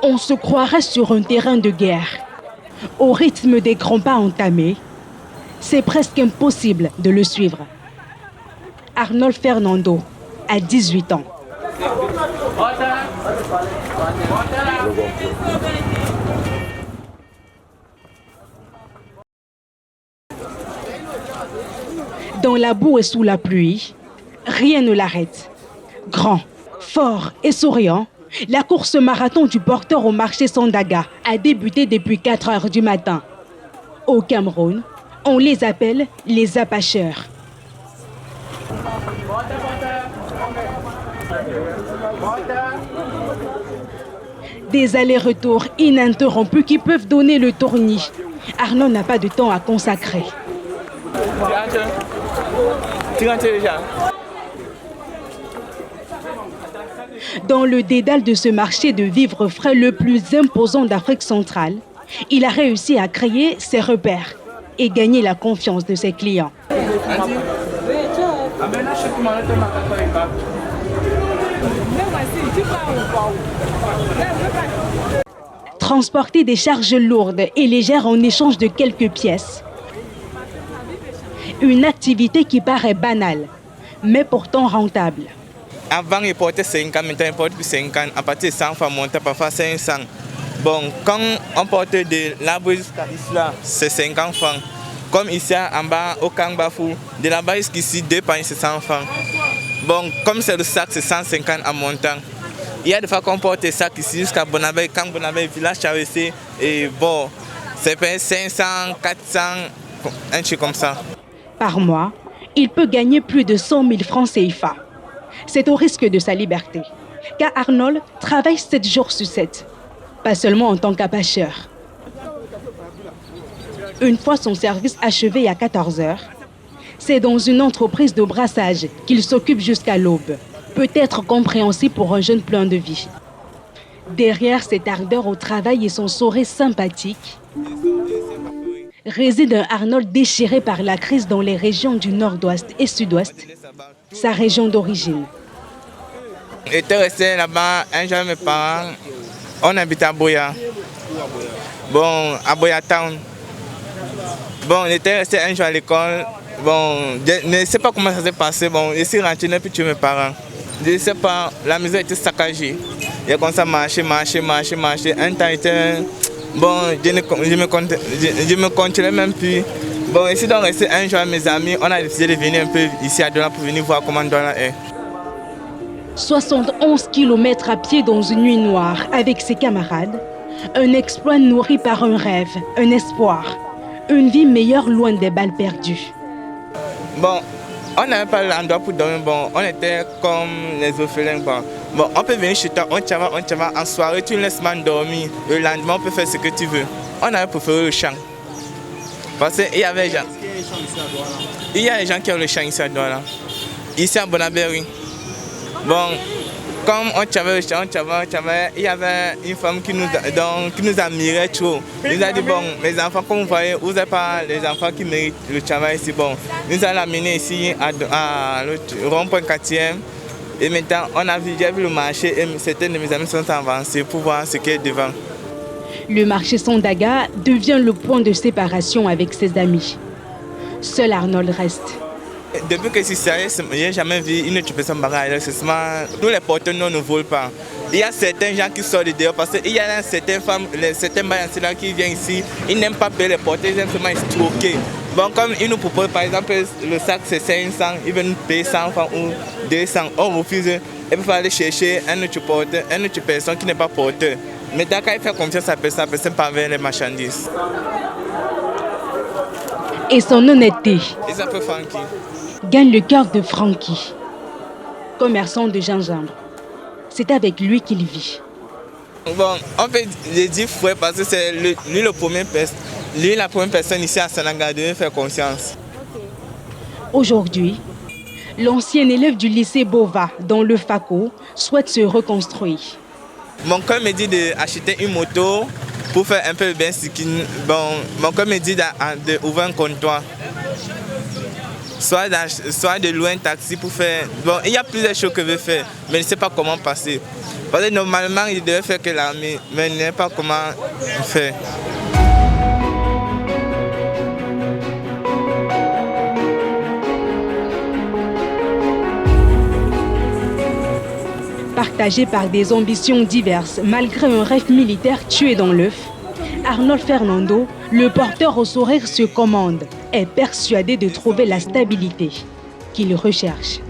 On se croirait sur un terrain de guerre. Au rythme des grands pas entamés, c'est presque impossible de le suivre. Arnold Fernando a 18 ans. Dans la boue et sous la pluie, rien ne l'arrête. Grand, fort et souriant, la course marathon du porteur au marché Sandaga a débuté depuis 4 heures du matin. Au Cameroun, on les appelle les apacheurs. Des allers-retours ininterrompus qui peuvent donner le tournis. Arnaud n'a pas de temps à consacrer. Dans le dédale de ce marché de vivres frais le plus imposant d'Afrique centrale, il a réussi à créer ses repères et gagner la confiance de ses clients. Transporter des charges lourdes et légères en échange de quelques pièces. Une activité qui paraît banale, mais pourtant rentable. Avant, il portait 50, maintenant il porte plus 50. À partir de 100 fois, monter parfois 500. Bon, quand on porte de là-bas jusqu'à ici, c'est 50 francs. Comme ici, en bas, au Kangbafou, de là-bas jusqu'ici, 2 pains, c'est 100 francs. Bon, comme c'est le sac, c'est 150 en montant. Il y a des fois qu'on porte des sacs ici jusqu'à Bonabé, quand Bonabé, village Chavessé, et bon, c'est payé 500, 400, un truc comme ça. Par mois, il peut gagner plus de 100 000 francs CFA. C'est au risque de sa liberté, car Arnold travaille 7 jours sur 7, pas seulement en tant qu'apacheur. Une fois son service achevé à 14 heures, c'est dans une entreprise de brassage qu'il s'occupe jusqu'à l'aube. Peut-être compréhensible pour un jeune plein de vie. Derrière cette ardeur au travail et son sourire sympathique, réside un Arnold déchiré par la crise dans les régions du nord-ouest et sud-ouest, sa région d'origine. J'étais resté là-bas, un jour mes parents, on habitait à Boya. Bon, à Boya Town. Bon, j'étais resté un jour à l'école. Bon, je ne sais pas comment ça s'est passé. Bon, je suis rentré et puis tué mes parents. Je ne sais pas, la maison était saccagée. J'ai commencé à marcher. Un temps, bon, je me contrôlais même plus. Bon, ici, donc, resté un jour avec mes amis. On a décidé de venir un peu ici à Douala pour venir voir comment Douala est. 71 km à pied dans une nuit noire avec ses camarades. Un exploit nourri par un rêve, un espoir. Une vie meilleure loin des balles perdues. Bon, on n'avait pas l'endroit pour dormir. Bon, on était comme les orphelins. Bon, on peut venir chez toi, on travaille. En soirée, tu ne laisses pas dormir. Le lendemain, on peut faire ce que tu veux. On avait préféré le champ. Parce qu'il y avait des gens. Il y a des gens qui ont le champ ici à Douala. Ici à Bonabéry. Bon, comme on travaille, il y avait une femme qui nous admirait trop. Elle nous a dit, bon, mes enfants, comme vous voyez, vous n'avez pas les enfants qui méritent le travail ici. Bon, nous allons l'amener ici à rond-point 4e. Et maintenant, j'ai vu le marché et certains de mes amis sont avancés pour voir ce qui est devant. Le marché Sandaga devient le point de séparation avec ses amis. Seul Arnold reste. Depuis que je suis sérieux, je n'ai jamais vu une autre personne barrage. Tous les porteurs ne volent pas. Il y a certains gens qui sortent dehors parce qu'il y a certaines femmes, certains bailleurs qui viennent ici, ils n'aiment pas payer les porteurs, ils aiment seulement stocker. Bon, comme ils nous proposent par exemple le sac c'est 500, ils veulent nous payer 100 francs ou 200, on refuse. Et puis il faut aller chercher un autre porteur, une autre personne qui n'est pas porteur. Mais quand il fait confiance à la personne parvient les marchandises. Et son honnêteté gagne le cœur de Francky, commerçant de gingembre. C'est avec lui qu'il vit. Bon, on peut dire frère parce que c'est lui la première personne ici à Sandaga de faire confiance. Aujourd'hui, l'ancien élève du lycée Bova dans le FACO souhaite se reconstruire. Mon cœur me dit d'acheter une moto pour faire un peu bien ce qui. Bon, mon cœur me dit d'ouvrir un comptoir. Soit de louer un taxi pour faire. Bon, il y a plusieurs choses que je veux faire, mais je ne sais pas comment passer. Parce que normalement, il devait faire que l'armée, mais il ne sait pas comment faire. Partagé par des ambitions diverses, malgré un rêve militaire tué dans l'œuf, Arnold Fernando, le porteur au sourire sur commande, est persuadé de trouver la stabilité qu'il recherche.